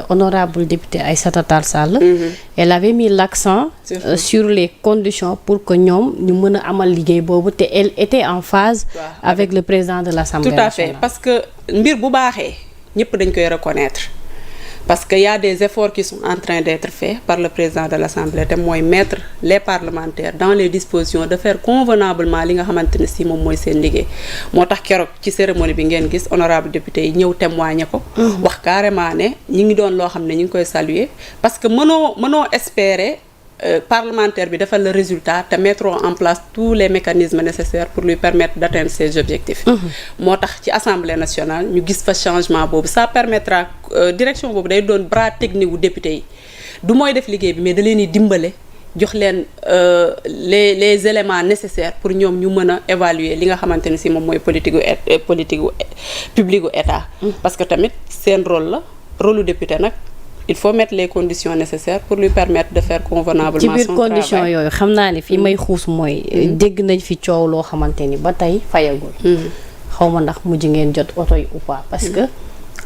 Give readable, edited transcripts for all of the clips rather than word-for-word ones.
honorable député Aïssata Tall Sall. Elle avait mis l'accent sur les conditions pour que ñoom ñu mën a amal liggéey boobu te elle était en phase avec le président de l'Assemblée nationale. Tout à fait parce que mbir bu baaxee ñëpp dañ koy reconnaître parce que y a des efforts qui sont en train d'être faits par le président de l'Assemblée te mooy mettre les parlementaires dans les dispositions de faire convenablement li nga xamante ne si moom mooy seen liggéey moo tax keroog ci cérémonie bi ngeen gis honorable député yi ñëw témoigner ko wax carrément ne ñi ngi doon loo xam ne ñi ngi koy saluer parce que mënoo espérer parlementaire bi defal le résultat te mettre en place tous les mécanismes nécessaires pour lui permettre d'atteindre ses objectifs moo tax ci Assemblée nationale ñu gis fa changement boobu ça permettra direction boobu day doon bras technique wu député yi du mooy def liggéey bi mais da leen di dimbale jox leen les éléments nécessaires pour ñoom ñu mën a évaluer li nga xamante ne si moom mooy politique gu publique gu état parce que tamit seen rôle u député nag il faut mettre les conditions nécessaires pour lui permettre de faire convenablement son travail. ci biir conditions yooyu xam naa ne fi may xuus mooy. dégg nañ fi coow loo xamante ni ba tey fayagul. xaw ma ndax mujj ngeen jot oto yi ou pas parce que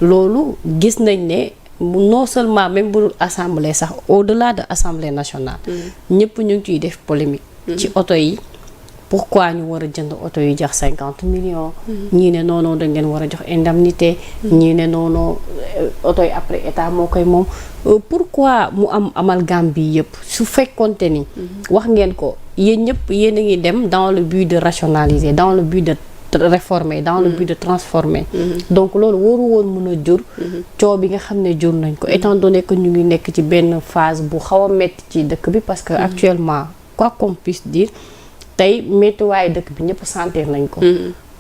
loolu gis nañ ne non seulement même bu dul assemblée sax au-delà de assemblée nationale. ñëpp ñu ngi ciy def polémique. ci oto yi. pourquoi ñu war a jënd oto yu jax 50 millions. ñii ne noonu dañ leen war a jox indemnité. ñii ne noonu oto yi après état moo koy moom. pourquoi mu am amalgame bi yëpp su fekkonte ni. wax ngeen ko yéen ñëpp yéen a ngi dem dans le but de rationaliser dans le but de réformer dans le but de transformer. donc loolu waru woon mën a jur. coow bi nga xam ne jur nañ ko étant donné que ñu ngi nekk ci benn phase bu xaw a metti ci dëkk bi parce que actuellement quoi qu'on puisse dire. tey méttiwaayu dëkk bi ñëpp sentir nañ ko.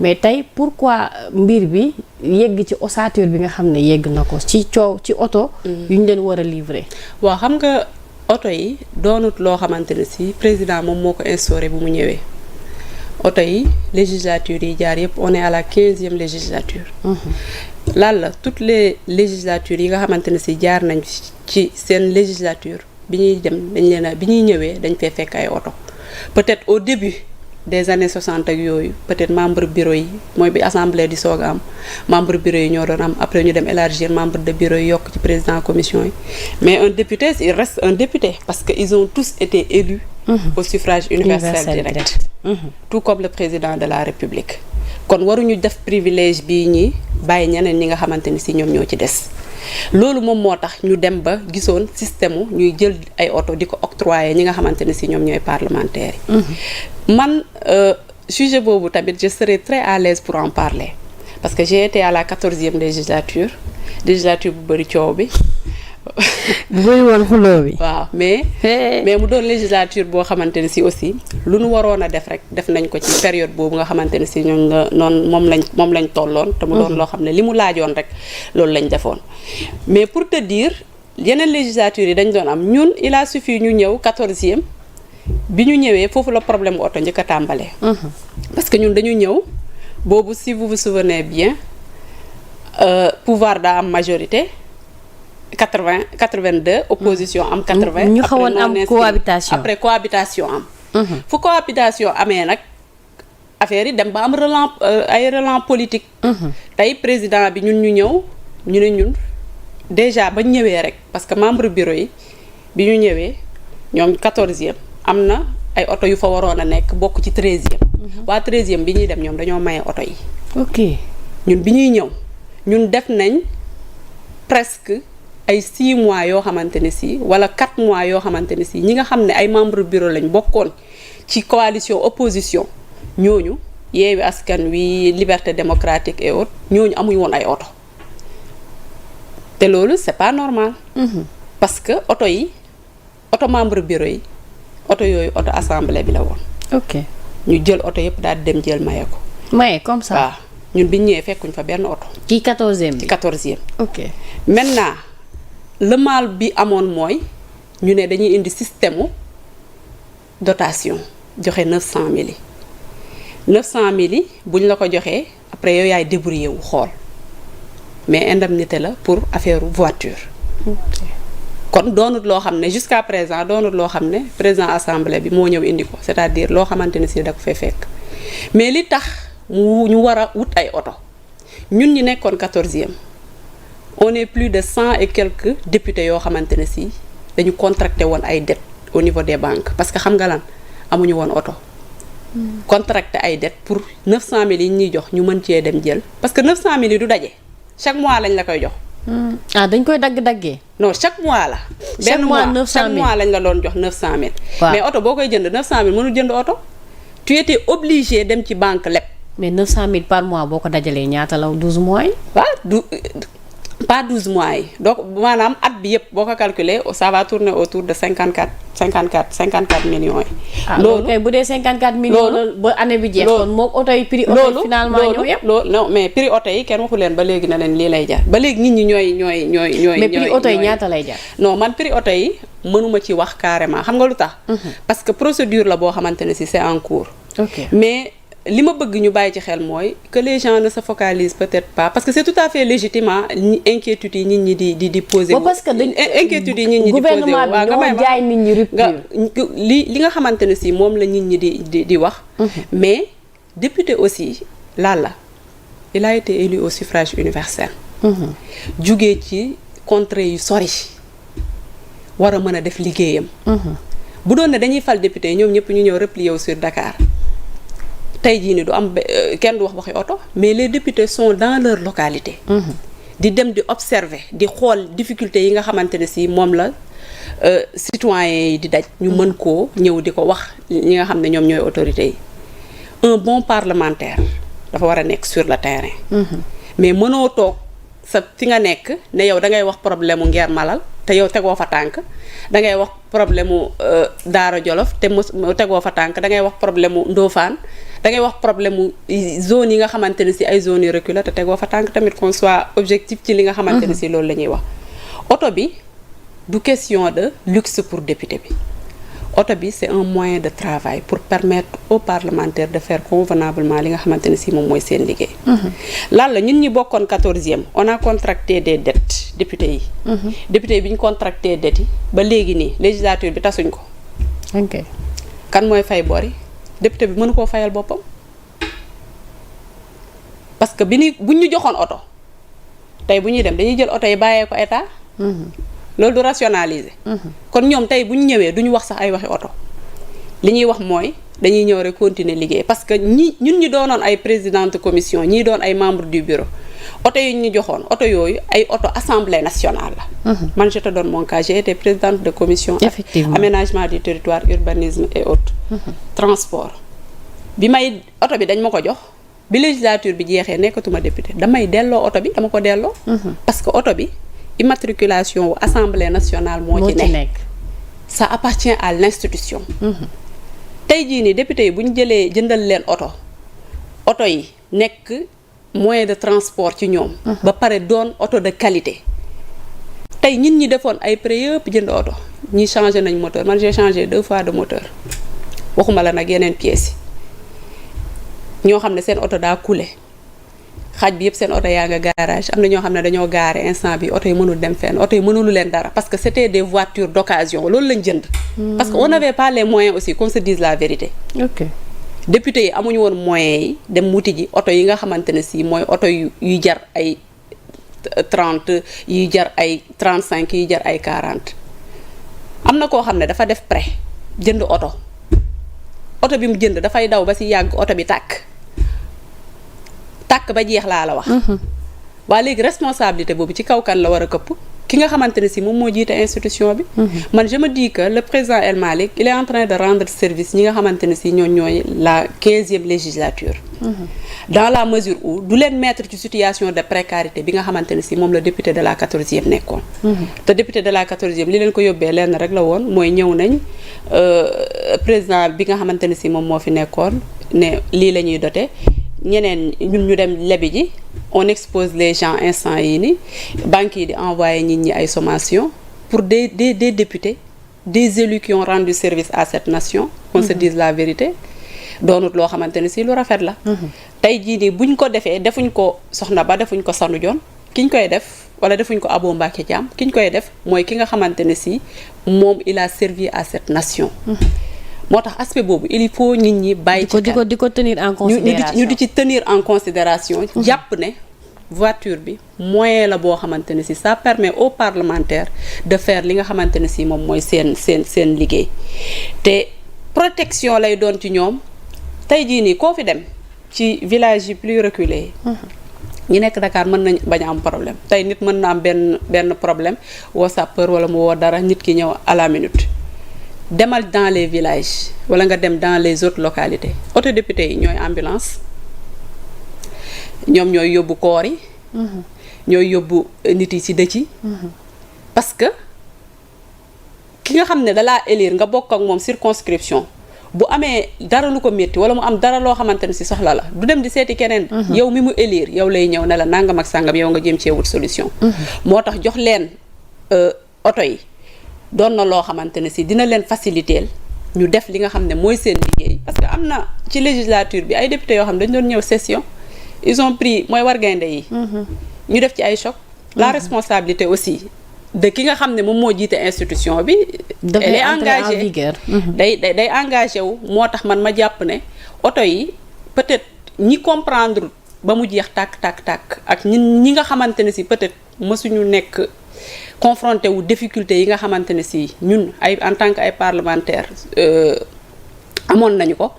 mais tey pourquoi mbir bi yegg ci ossature bi nga xam ne yegg na ko ci coow ci oto. yu ñu leen war a livrer. waaw xam nga oto yi doonut loo xamante ne si président moom moo ko instauré bu mu ñëwee oto yi législature yi jaar yëpp on est à la 15e législature. lan la toutes les législatures yi nga xamante ne si jaar nañ ci seen législature bi ñuy dem bi ñuy ñëwee dañ fay fekk ay oto. peut-être au début des années 60 ak yooyu peut-être membre bureau yi mooy bi assemblée di soog a am membre bureau yi ñoo doon am après ñu dem élargir membre de bureau yi yokk ci président commission yi mais un député il reste un député parce que ils ont tous été élus au suffrage universel direct tout comme le président de la république kon waruñu def privilège bii ñi bàyyi ñeneen ñi nga xamante ni si ñoom ñoo ci des loolu moom moo tax ñu dem ba gisoon système ñuy jël ay oto di ko octroyer ñi nga xamante ne si ñoom ñooy parlementaires yi man sujet boobu tamit je serais très à l'aise pour en parler parce que j'ai été à la 14e législature bu bëri coow bi bu bëri woon xuloo bi waaw mais mu doon législature boo xamante ne si aussi lu nu waroon a def rek def nañ ko ci période boobu nga xamante ne si ñoom la noonu moom lañ tolloon te mu doon loo xam ne li mu laajoon rek loolu lañ defoon mais pour te dire yeneen législature yi dañ doon am ñun il a suffi ñu ñëw 14e bi ñu ñëwee foofu la problème bu oto njëkk a tàmbalee parce que ñun dañu ñëw boobu si vous vous souvenez bien pouvoir daa am majorité 82 opposition am 80 ñu xawoon am cohabitation après cohabitation am fu cohabitation amee nag affaire yi dem ba am relent politique tey président bi ñun ñu ñëw ñu ne ñun déjà bañ ñëwee rek parce que membre bureau yi bi ñu ñëwee ñoom 14e am na ay oto yu fa waroon a nekk bokk ci 13e waa 13e bi ñuy dem ñoom dañoo maye oto yi ok ñun bi ñuy ñëw ñun def nañ presque ay 6 mois yoo xamante ne si wala 4 mois yoo xamante ne si ñi nga xam ne ay membre bureau lañ bokkoon ci coalition opposition ñooñu Yewwi Askan Wi Liberté démocratique et autres ñooñu amuñ woon ay oto te loolu c'est pas normal parce que oto yi oto membre bureau yi oto yooyu oto assemblée bi la woon ok ñu jël oto yëpp daal di dem jël maye ko maye comme ça waaw ñun biñ ñëwee fekkuñ fa benn oto ci 14e bi 14e ok maintenant le mal bi amoon mooy ñu ne dañuy indi système dotation joxe 900 000 yi 900 000 yi buñ la ko joxee après yow yaay débrouiller wu xool mais indemnité la pour affaire voiture kon doonut loo xam ne jusqu'à présent doonut loo xam ne président assemblée bi moo ñëw indi ko c'est-à-dire loo xamante ne si da ko fee fekk mais li tax ñu war a wut ay oto ñun ñi nekkoon 14e on est plus de 100 et quelques députés yoo xamante ne si dañu contracté woon ay dettes au niveau des banques parce que xam nga lan amuñu woon oto. contracté ay dettes pour 900000 yi ñuy jox ñu mën cee dem jël parce que 900000 yi du daje chaque mois lañ la koy jox. ah dañ koy dagg-daggee. non chaque mois la. chaque mois 900000 chaque mois lañ la doon jox 900000. waaw mais oto boo koy jënd 900000 mënul jënd oto. tu étais obligé dem ci banque leb. mais 900000 par mois boo ko dajalee ñaata la 12 mois yi. waaw pas 12 mois yi donc maanaam at bi yëpp boo ko calculer ça va tourner autour de 54 millions yi. loolu kay bu dee 54 millions. loolu ba année bi jeex. kon moom oto yi prix oto yi finalement ñoo yëpp. loolu non mais prix oto yi kenn waxu leen ba léegi na leen lii lay jar ba léegi nit ñi ñooy. mais prix oto yi ñaata lay jar. non man prix oto yi mënuma ci wax carrément xam nga lu tax. parce que procédure la boo xamante ne si c'est en cours. ok mais. li ma bëgg ñu bàyyi ci xel mooy que les gens ne se focalisent peut-être pas parce que c'est tout à fait légitimement inquiétude yi nit ñi di poser. parce que dañ inquiétude yi nit ñi di poser gouvernement bi ñoo jaay nit ñi rupture. li nga xamante ne si moom la nit ñi di wax. mais député aussi la il a été élu au suffrage universel. jugee ci contrées yu sori war a mën a def liggéeyam. bu doon ne dañuy fal député ñoom ñëpp ñu ñëw replier wu sur Dakar. tey jii ni du am kenn du wax waxi oto mais les députés sont dans leur localité. di dem di observer di xool difficultés yi nga xamante ne si moom la citoyens yi di daj. ñu mën koo ñëw di ko wax ñi nga xam ne ñoom ñooy autorités yi. un bon parlementaire dafa war a nekk sur le terrain. mais mënoo toog sa fi nga nekk ne yow da ngay wax problème mu Ngeer Malal te yow tegoo fa tànk da ngay wax problème mu Daara Jolof te tegoo fa tànk da ngay wax problème mu Ndofane. da ngay wax problème mu zone yi nga xamante ne si ay zones yu reculées te tegoo fa tànk tamit qu'on soit objectif ci li nga xamante ne si loolu la ñuy wax. oto bi du question de luxe pour député bi oto bi c'est un moyen de travail pour permettre aux parlementaires de faire convenablement li nga xamante ne si moom mooy seen liggéey. lan la ñun ñi bokkoon 14e on a contracté des dettes député yi. député yi bi ñu contracté dettes yi ba léegi nii législature bi tasuñ ko. ok kan mooy fay bor yi député bi mënu koo fayal boppam parce que buñ ñu joxoon oto tey bu ñuy dem dañuy jël oto yi bàyyee ko état. loolu du rationaliser. kon ñoom tey bu ñu ñëwee duñu wax sax ay waxi oto li ñuy wax mooy dañuy ñëw rek continuer liggéey parce que ñun ñi doonoon ay présidente commission ñii doon ay membre du bureau oto yi ñu joxoon oto yooyu ay oto assemblée nationale la. man je te donne mon cas j'ai été présidente de commission. effectivement aménagement du territoire urbanisme et autres. transport bi may oto bi dañ ma ko jox bi législature bi jeexee nekkatuma député damay delloo oto bi dama ko delloo. parce que oto bi. immatriculation wu assemblée nationale moo ci nekk ça appartient à l'institution. tey jii nii député yi bu ñu jëndal leen oto yi nekk moyen de transport ci ñoom. ba pare doon oto de qualité. tey ñun ñi defoon ay prêt yëpp jënd oto ñi changé nañ moteur man j'ai changé 2 fois de moteur waxuma la nag yeneen pièces yi ñoo xam ne seen oto daa coulé. xaaj bi yëpp seen oto yaa nga garage am na ñoo xam ne dañoo gaare instant bi oto yi mënul dem fenn oto yi mënulu leen dara parce que c'était des voitures d'occasion loolu lañ jënd. parce que on n'avait pas les moyens aussi qu'on se dise la vérité. ok député yi amuñu woon moyens yi dem wuti ji oto yi nga xamante ne si mooy oto yuy jar ay 30 yuy jar ay 35 yuy jar ay 40. am na koo xam ne dafa def prêt jënd oto bi mu jënd dafay daw ba si yàgg oto bi tàkk ba jeex laa la wax. waa léegi responsabilité boobu ci kaw kan la war a këpp ki nga xamante ne si moom moo jiite institution bi. man je me dis que le président El Malick il est en train de rendre service ñi nga xamante ne si ñooy la 15e législature. dans la mesure où du leen mettre ci situation de précarité bi nga xamante ne si moom la député de la 14e nekkoon. te député de la 14e li leen ko yóbbee lenn rek la woon mooy ñëw nañ président bi nga xamante ne si moom moo fi nekkoon ne lii la ñuy dote ñeneen ñun ñu dem lebi ji on expose les gens instant yi ni banques yi di envoyer nit ñi ay sommation pour des députés des élus qui ont rendu service à cette nation qu'on se dise la vérité doonut loo xamante ne si lu rafet la tey jii nii buñ ko defee defuñ ko Soxna Ba defuñ ko Sanu Jon kiñ koy def wala defuñ ko Abo Mbacké Thiam kiñ koy def mooy ki nga xamante ne si moom il a servi à cette nation moo tax aspect boobu il faut nit ñi bàyyi ci di ko tenir en considération ñu di ci tenir en considération jàpp ne voiture bi moyen la boo xamante ne si ça permet aux parlementaires de faire li nga xamante ne si moom mooy seen liggéey te protection lay doon ci ñoom. tey jii nii koo fi dem ci village yi plus reculé ñi nekk Dakar mën nañ bañ a am problème tey nit mën na am benn problème woo sapeur wala mu woo dara nit ki ñëw à la minute demal dans les villages wala nga dem dans les autres localités autodéputés yi ñooy ambulance ñoom ñooy yóbbu koor yi ñooy yóbbu nit yi ci dëj yi parce que ki nga xam ne dalaa élire nga bokk ak moom circonscription bu amee dara lu ko métti wala mu am dara loo xamante ne si soxla la du dem di seeti keneen yow mi mu élire yow lay ñëw ne la nangam ak sàngam yow nga jéem cee wut solution moo tax jox leen oto yi doon na loo xamante ne si dina leen faciliter ñu def li nga xam ne mooy seen liggéey parce que am na ci législature bi ay députés yoo xam ne dañu doon ñëw session ils ont pris mooy wargaynde yi ñu def ci ay choc la responsabilité aussi de ki nga xam ne moom moo jiite institution bi elle est engagée day engagé wu moo tax man ma jàpp ne oto yi peut-être ñi comprendre ba mu jeex tàkk ak ñi nga xamante ne si peut-être mësuñu nekk confronté wu difficulté yi nga xamante ne si ñun ay en tant que ay parlementaires amoon nañu ko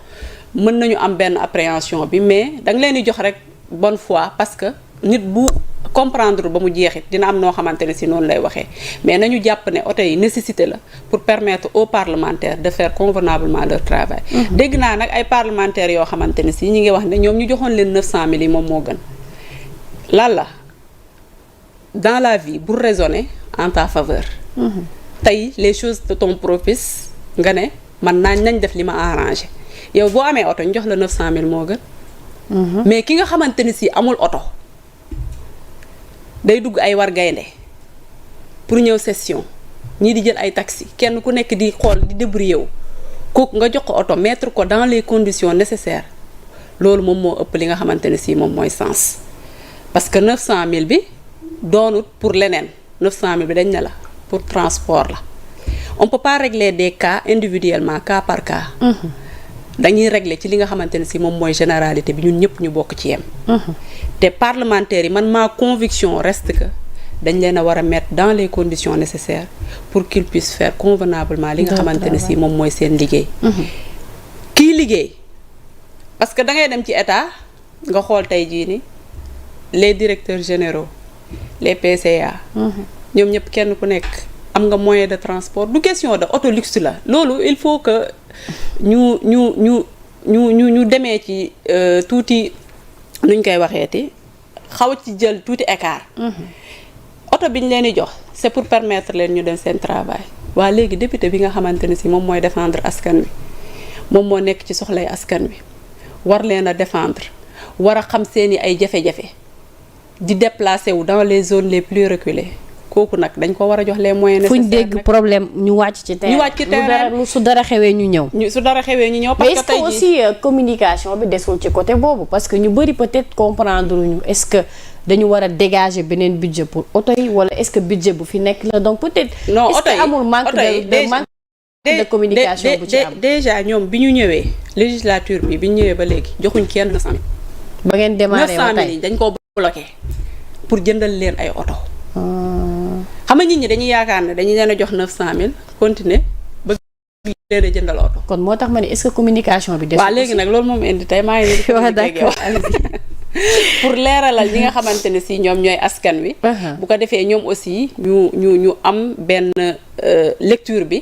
mën nañu am benn appréhension bi mais da nga leen di jox rek bonne foi parce que nit bu comprendre ba mu jeexit dina am noo xamante ne si noonu lay waxee mais nañu jàpp ne oto yi nécessité la pour permettre aux parlementaires de faire convenablement leur travail. dégg naa nag ay parlementaires yoo xamante ne si ñi ngi wax ne ñoom ñu joxoon leen 900 000 yi moom moo gën lan la dans la vie bu raisonner en ta faveur. tey les choses te sont propices nga ne man nañ def li ma arrangé yow boo amee oto ñu jox la 900 000 moo gën. mais ki nga xamante ne si amul oto. day dugg ay war gaynde pour ñëw session ñii di jël ay taxi kenn ku nekk di xool di débrouiller wu kooku nga jox ko oto mettre ko dans les conditions nécessaires loolu moom moo ëpp li nga xamante ne si moom mooy sens parce que 900 000 bi doonut pour leneen 900 000 bi dañ ne la pour transport la on peut pas régler des cas individuellement cas par cas dañuy régler ci li nga xamante ne si moom mooy généralité bi ñun ñëpp ñu bokk ci yem te parlementaires yi man ma conviction reste que dañ leen a war a mettre dans les conditions nécessaires pour qu'ils puissent faire convenablement li nga xamante ne si moom mooy seen liggéey kii liggéey parce que da ngay dem ci état nga xool tey jii ni les directeurs généraux les PCA ñoom ñëpp kenn ku nekk am nga moyen de transport du question de auto luxe la loolu il faut que ñu demee ci tuuti nuñ koy waxeeti xaw ci jël tuuti écart oto bi ñu leen di jox c'est pour permettre leen ñu dem seen travail waa léegi député bi nga xamante ne si moom mooy défendre askan wi moom moo nekk ci soxlay askan wi war leen a défendre war a xam seeni ay jafe-jafe di déplacer wu dans les zones les plus reculées kooku nag dañ ko war a jox les moyens nécessaires. fu ñu dégg problème ñu wàcc ci terrain. ñu wàcc ci terrain su dara xewee ñu ñëw. su dara xewee ñu ñëw. parce que tey jii mais est-ce que aussi communication bi desul ci côté boobu parce que ñu bëri peut-être comprendre ñu est-ce que dañu war a dégager beneen budget pour oto yi wala est-ce que budget bu fi nekk la donc peut-être. non est-ce que amul manque de communication bu ci am. déjà ñoom bi ñu ñëwee législature bi ñu ñëwee ba léegi joxuñ kenn 900 000. ba ngeen démarré ba 900 000 yi dañ koo bloqué pour jëndal leen ay oto. xam nga nit ñi dañuy yaakaar ne dañu leen a jox 900000 continuer ba leen a jëndal oto. kon moo tax ma ne est-ce que communication bi. waaw léegi nag loolu moom indi tey maa ngi leen di. waaw d'accord pour leeralal ñi nga xamante ne si ñoom ñooy askan wi. bu ko defee ñoom aussi ñu am benn lecture bi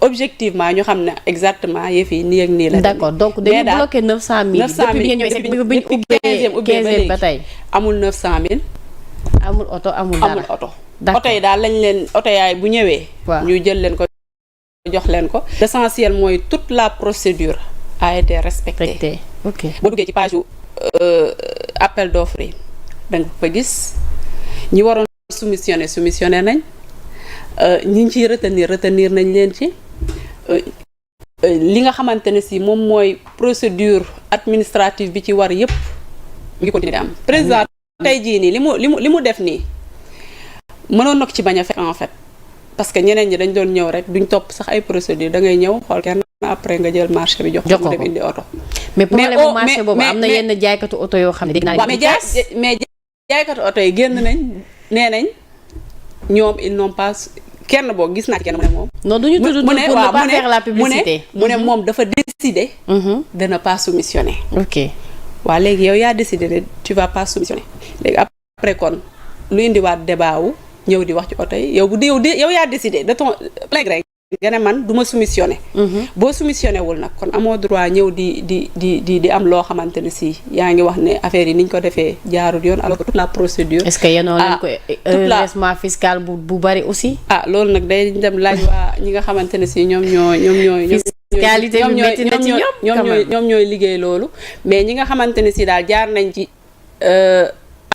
objectivement ñu xam ne exactement yëf yi nii ak nii la. d'accord donc dañu bloqué 900000. 900000 depuis bi ñu ubbee ba tey amul 900000. amul oto amul dara oto yi daal lañ leen oto yaay bu ñëwee ñu jël leen ko jox leen ko l'essentiel mooy toute la procédure a été respectée ok boo duggee ci page appel d'offres yi danga fa gis ñi waroon soumissionné nañ ñi ciy retenir nañ leen ci li nga xamante ne si moom mooy procédure administrative bi ci war yépp ngi continuer am président tey jii nii li mu def nii mënoon na ko ci bañ a fekk en fait parce que ñeneen ñi dañ doon ñëw rek duñ topp sax ay procédure da ngay ñëw xool kenn après nga jël marché bi jox ko mu dem indi oto. mais problème mu marché boobu am na yenn jaaykatu oto yoo xam ne dégg naa mais jaaykatu oto yi génn nañ nee nañ ñoom ils n'ont pas kenn boo gis naa ci kenn mu ne moom. non du ñu tudd pour ne pas faire la publicité. mu ne moom dafa décider. de ne pas soumissionner. ok waaw léegi yow yaa décidé ne tu vas pas soumissionner léegi après kon lu indiwaat débat wu ñëw di wax ci oto yi yow bu yow yaa décidé de ton plein gré nga ne man du ma soumissionner. boo soumissionné wul nag kon amoo droit ñëw di am loo xamante ne si yaa ngi wax ne affaire yi ni ñu ko defee jaarul yoon alors que toute la procédure. est-ce que yéen leen ko redressement fiscal bu bari aussi. loolu nag day dem laaj waa ñi nga xamante ne si ñoom ñooy. fiscalité bi métti na ci ñoom ñooy liggéey loolu mais ñi nga xamante ne si daal jaar nañ ci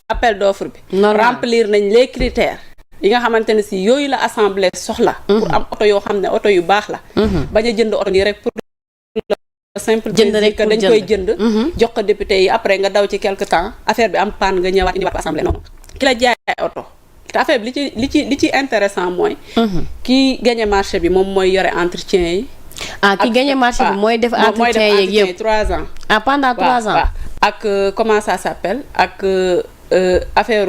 appel d'offre bi. remplir nañ les critères. yi nga xamante ne si yooyu la assemblée soxla. pour am oto yoo xam ne oto yu baax la. bañ a jënd oto nii rek pour le simple jënd rek que dañ koy jënd. jox ko député yi après nga daw ci quelque temps affaire bi am panne nga ñëwaat indiwaat ko assemblée noonu. ki la jaay oto te affaire bi li ci intéressant mooy. ki gagné marché bi moom mooy yore entretien yi. ki gagné marché bi mooy def entretien yeeg yëpp 3 ans. pendant 3 ans. ak comment ça s'appelle ak affaire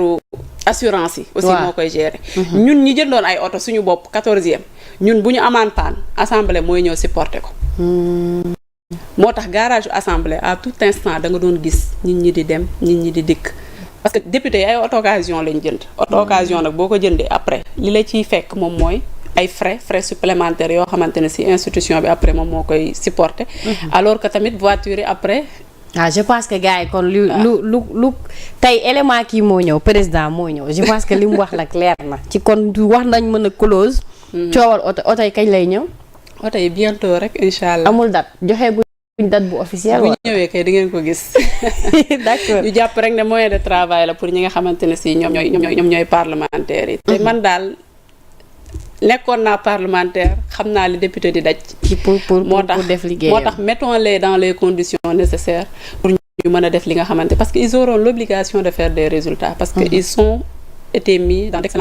assurance yi aussi moo koy gérer. ñun ñi jëndoon ay oto suñu bopp 14e ñun bu ñu amaan paan assemblée mooy ñëw supporter ko. moo tax garage assemblée à tout instant da nga doon gis nit ñi di dem nit ñi di dikk parce que député yi ay auto occasion lañ jënd. auto occasion nag boo ko jëndee après li la ciy fekk moom mooy ay frais supplémentaires yoo xamante ne si institution bi après moom moo koy supporter. alors que tamit voiture yi après. je pense que gars yi kon lu tey élément kii moo ñëw président moo ñëw je pense que li mu wax la clair na ci kon wax nañ mën a close. coowal oto yi kañ lay ñëw. oto yi bientôt rek incha allah. amul date joxe guñ date bu officielle. bu ñëwee kay di ngeen ko gis. d'accord ñu jàpp rek ne moyen de travail la pour ñi nga xamante ne si ñoom ñooy parlementaires yi. te man daal nekkoon naa parlementaire xam naa li député di daj. pour def liggéeyam moo tax mettons-les dans les conditions nécessaires pour ñu mën a def li nga xamante parce que ils auront l'obligation de faire des résultats parce que ils sont été mis dans d'excellentes